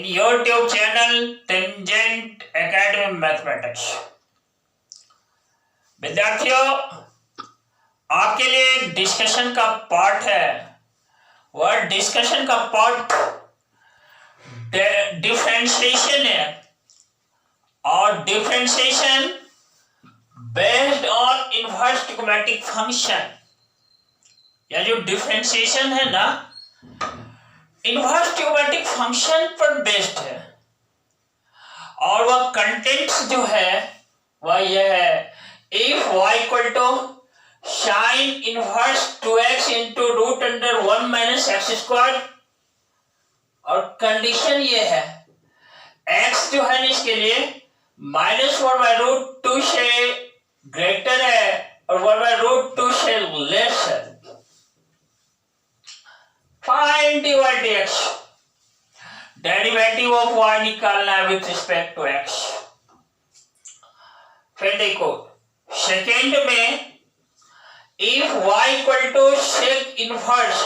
YouTube channel tangent academy mathematics. विद्यार्थियों, आपके लिए एक डिस्कशन का पार्ट है। वह डिस्कशन का पार्ट डिफरेंशिएशन है और differentiation based on inverse trigonometric function. या जो डिफरेंशिएशन है ना, इनवर्स ट्रिग्नोमेट्रिक फंक्शन पर बेस्ड है और वह कंटेंट्स जो है वह यह है, if y equal to sine inverse 2x into root under 1 minus x square, और कंडीशन ये है x जो है इसके लिए -1/√2 से ग्रेटर है और 1/√2 से लेस है। Find dy dx, derivative of y निकालना है विथ रिस्पेक्ट टू x। फिर देखो सेकेंड में, if y equal to sec inverse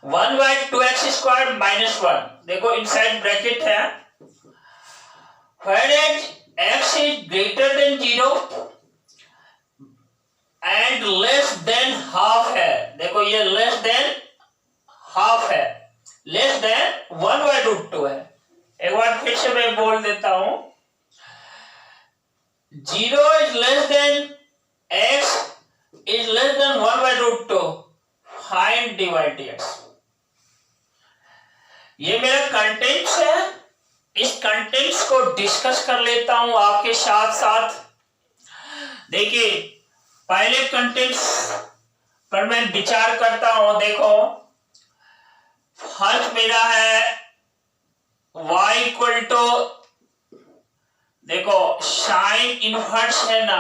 1/2x square minus 1, देखो इनसाइड ब्रैकेट है, whereas x is greater than 0 and less than half है। देखो ये less than half है, less than 1/√2 है। एक बार फिर से मैं बोल देता हूं, 0 is less than x is less than 1/√2, find dy dx। ये मेरा कंटेंट्स है, इस कंटेंट्स को डिस्कस कर लेता हूं आपके साथ साथ। देखिए पहले कंटेंट्स पर मैं विचार करता हूं। देखो फर्स्ट मेरा है y इक्वल टू, देखो साइन इनवर्स है ना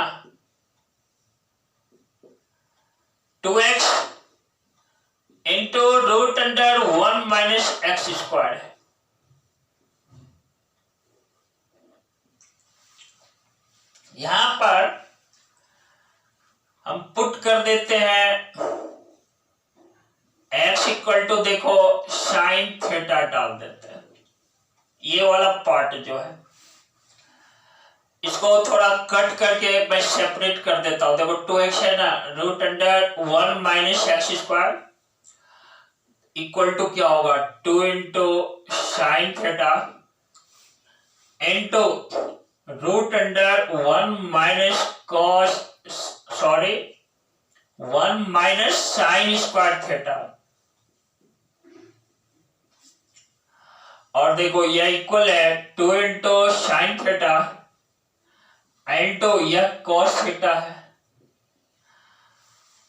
2x into root under 1 minus x square. यहां पर हम पुट कर देते हैं x इक्वल टू, देखो साइन थीटा डाल देते हैं। ये वाला पार्ट जो है इसको थोड़ा कट करके मैं सेपरेट कर देता हूं। देखो 2x है ना, root under 1 minus x square equal to क्या होगा, 2 into sine theta into root under 1 minus cos, sorry 1 minus sine square theta. और देखो यह इक्वल है 2 इंटू साइन थीटा इंटू यह कॉस थीटा है।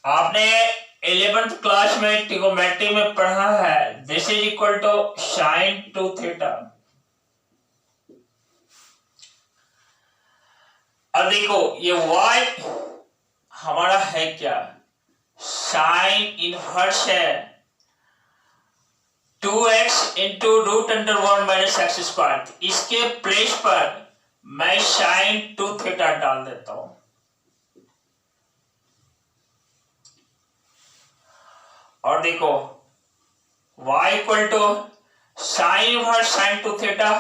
आपने 11th क्लास में ट्रिग्नोमेट्री में पढ़ा है, this is equal to sine 2 theta. अब देखो ये y हमारा है क्या, साइन इनवर्स है 2x into root under 1 minus x square. इसके प्लेस पर मैं साइन 2 थीटा डाल देता हूं। और देखो y equal to sine inverse sine 2 theta,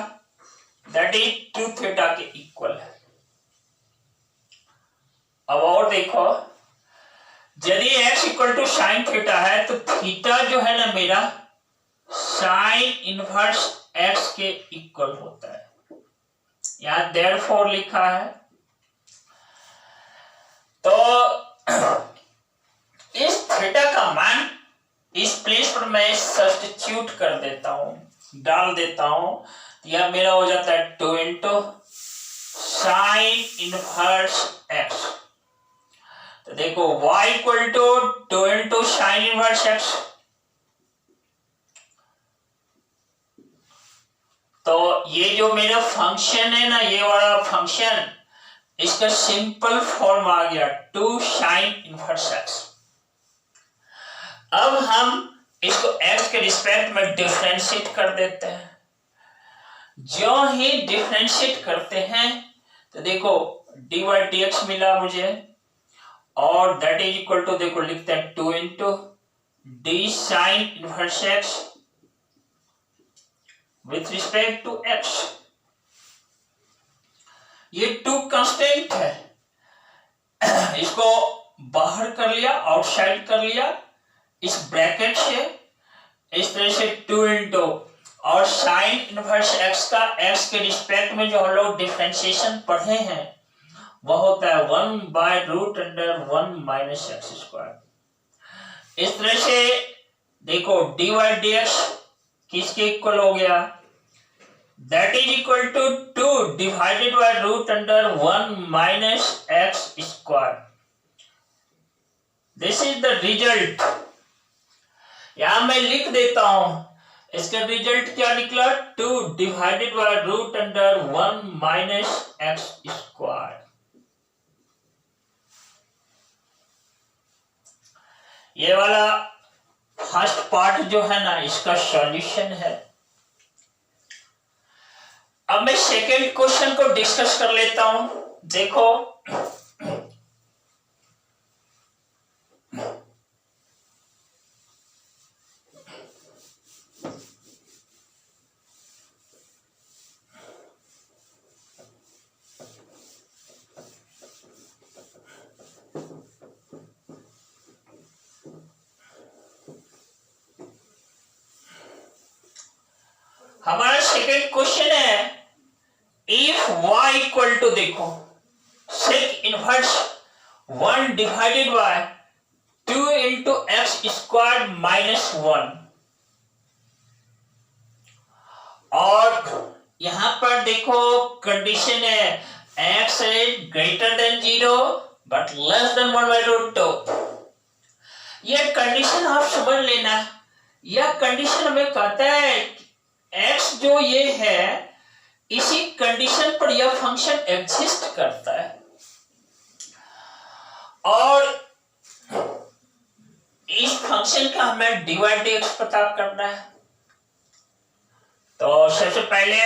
that is 2 theta के इक्वल है। अब और देखो, यदि x equal to sine theta है तो थीटा जो है ना मेरा साइन इनवर्स x के इक्वल होता है। यहां देयरफॉर लिखा है, तो इस थीटा का मान इस प्लेस पर मैं सब्स्टिट्यूट कर देता हूं, डाल देता हूं। यह मेरा हो जाता है 2 इंटू साइन इनवर्स x। तो देखो y equal to 2 into sine inverse x। तो ये जो मेरा फंक्शन है ना, ये वाला फंक्शन, इसका सिंपल फॉर्म आ गया 2 साइन इनवर्स x। अब हम इसको x के रिस्पेक्ट में डिफरेंशिएट कर देते हैं। जो ही डिफरेंशिएट करते हैं तो देखो dy dx मिला मुझे, और दैट इज इक्वल टू, देखो लिखते हैं 2 into D sine inverse x with respect to x. ये टू कांस्टेंट है, इसको बाहर कर लिया, आउटसाइड कर लिया इस ब्रैकेट से, इस तरह से 2 इंटू और साइन इनवर्स एक्स का एक्स के रिस्पेक्ट में जो हम लोग डिफरेंशिएशन पढ़े हैं वह होता है 1/√1 माइनस एक्स स्क्वायर। इस तरह से देखो dy dx किसके इक्वल हो गया, that is equal to 2 divided by √1 minus x square. This is the result. यहां मैं लिख देता हूं, इसका रिजल्ट क्या निकला, 2 divided by √1 minus x square. ये वाला फर्स्ट पार्ट जो है ना इसका सॉल्यूशन है। अब मैं सेकेंड क्वेश्चन को डिस्कस कर लेता हूं। देखो हमारा सेकेंड क्वेश्चन है, इफ y इक्वल टू देखो sec inverse 1 divided by 2 into x square minus 1, और यहां पर देखो कंडीशन है x is greater than 0 but less than 1/√2। यह कंडीशन आप समझ लेना, यह कंडीशन हमें कहता है x जो ये है इसी कंडीशन पर यह फंक्शन एग्जिस्ट करता है, और इस फंक्शन का हमें dy dx पता करना है। तो सबसे पहले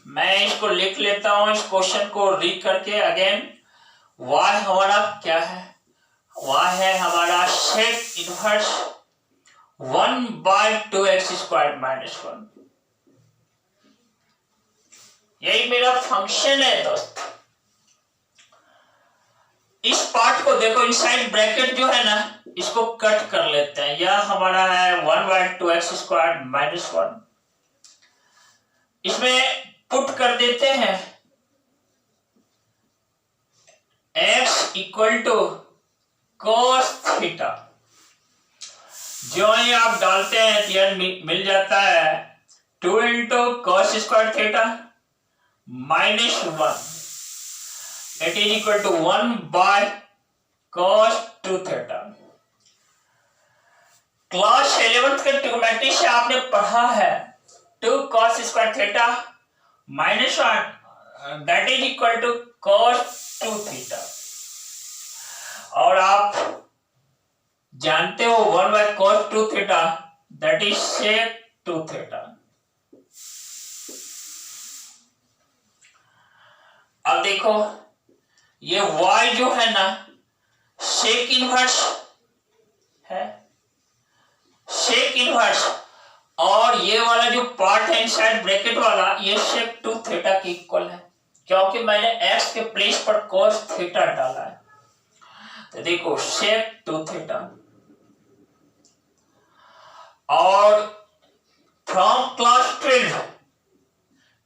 मैं इसको लिख लेता हूं, इस क्वेश्चन को रीड करके अगेन। y हमारा क्या है, y है हमारा सेक इनवर्स 1/2x स्क्वायर माइनस 1। यही मेरा फंक्शन है दोस्त। इस पार्ट को देखो, इनसाइड ब्रैकेट जो है ना इसको कट कर लेते हैं। यह हमारा है 1/2x स्क्वायर माइनस 1, इसमें पुट कर देते हैं x equal to cos theta. जो ही आप डालते हैं तो यह मिल जाता है 2 into cos square theta minus 1, it is equal to 1/cos 2 theta. Class 11th के ट्रिग्नोमेट्री से आपने पढ़ा है 2 cos square theta minus 1 that is equal to cos 2 theta, और आप जानते हो 1/cos 2 theta that is sec 2 theta. अब देखो ये y जो है ना सेक इनवर्स है, सेक इनवर्स, और ये वाला जो पार्ट है इनसाइड ब्रैकेट वाला ये sec 2 थीटा के इक्वल है, क्योंकि मैंने x के प्लेस पर cos थीटा डाला है। तो देखो sec 2 थीटा, और from class 12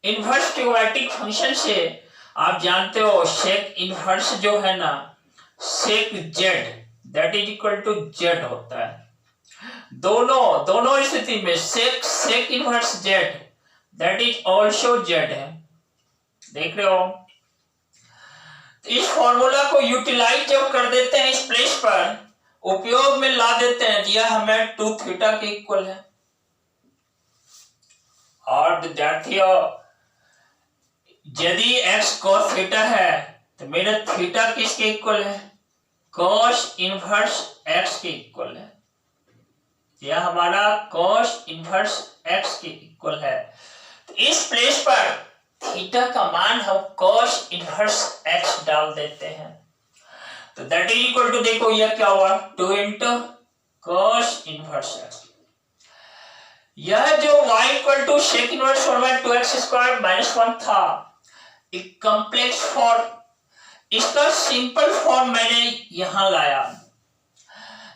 inverse trigonometric function से आप जानते हो सेक इनवर्स जो है ना sec Z that is equal to Z होता है। दोनों स्थिति में sec inverse Z that is also Z है, देख रहे हो। इस फॉर्मूला को यूटिलाइज जब कर देते हैं इस प्लेस पर उपयोग में ला देते हैं, यह हमें 2 थीटा के इक्वल है। और विद्यार्थियों यदि x cos थीटा है तो मेरा थीटा किसके इक्वल है, cos इनवर्स x के इक्वल है। यह हमारा cos इनवर्स x के इक्वल है। तो इस प्लेस पर थीटा का मान हम cos इनवर्स x डाल देते हैं, तो दैट इज इक्वल टू देखो यह क्या हुआ 2 इंटू cos इनवर्स x। यह जो y equal to sec inverse 1/2x square minus 1 था, एक कॉम्प्लेक्स फॉर्म, इसका सिंपल फॉर्म मैंने यहां लाया।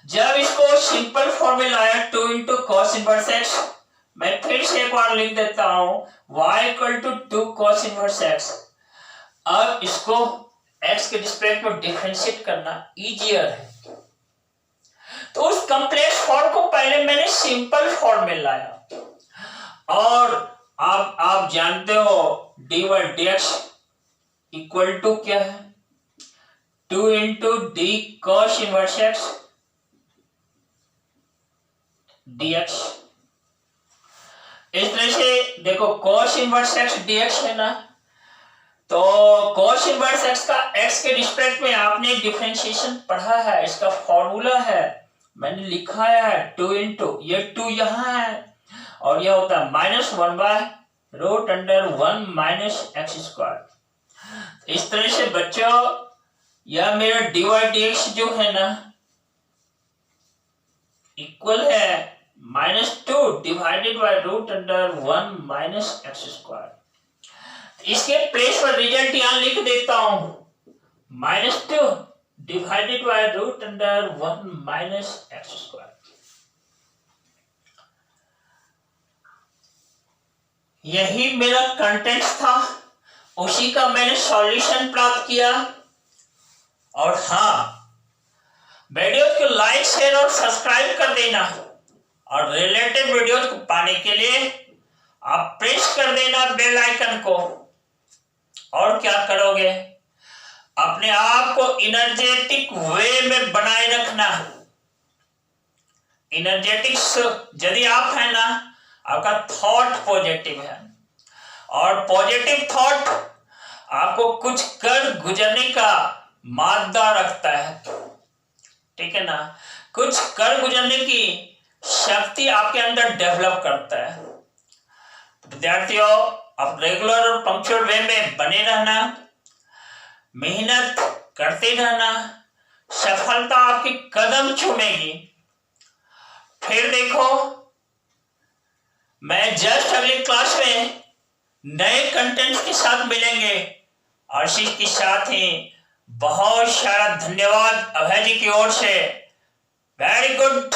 जब इसको सिंपल फॉर्म में लाया 2 इंटू कॉस इनवर्स x, मैं फिर से एक बार लिख देता हूं y equal to 2 cos inverse x। अब इसको x के रिस्पेक्ट में डिफरेंशिएट करना इजियर है, तो उस कॉम्प्लेक्स फॉर्म को पहले मैंने सिंपल फॉर्म में लाया। और आप जानते हो dy/dx इक्वल टू क्या है, 2 into D cos inverse x dx। इस तरह से देखो cos इनवर्स x dx है ना, तो cos इनवर्स x का x के रिस्पेक्ट में आपने डिफरेंशिएशन पढ़ा है, इसका फॉर्मूला है, मैंने लिखा है 2 इंटू, ये 2 यहाँ है और यह होता है -1/√1 माइनस x स्क्वायर। इस तरह से बच्चों यह मेरा dy/dx जो है ना इक्वल है -2 divided by √1 minus x square. इसके प्लेस पर रिजल्ट यहां लिख देता हूं, -2 divided by √1 minus x square. यही मेरा कंटेंट था, उसी का मैंने सॉल्यूशन प्राप्त किया। और हाँ, वीडियो को लाइक शेयर और सब्सक्राइब कर देना, और रिलेटेड वीडियो को पाने के लिए आप प्रेस कर देना बेल आइकन को। और क्या करोगे, अपने आप को एनर्जेटिक वे में बनाए रखना। एनर्जेटिक्स यदि आप है ना, आपका थॉट पॉजिटिव है, और पॉजिटिव थॉट आपको कुछ कर गुजरने का मादा रखता है, ठीक है ना, कुछ कर गुजरने की शक्ति आपके अंदर डेवलप करता है। विद्यार्थियों, आप रेगुलर और पंक्चुअल वे में बने रहना, मेहनत करते रहना, सफलता आपकी कदम चूमेगी। फिर देखो, मैं जस्ट अगली क्लास में नए कंटेंट के साथ मिलेंगे, और इसी के साथ ही बहुत सारा धन्यवाद अभय जी की ओर से। Very good.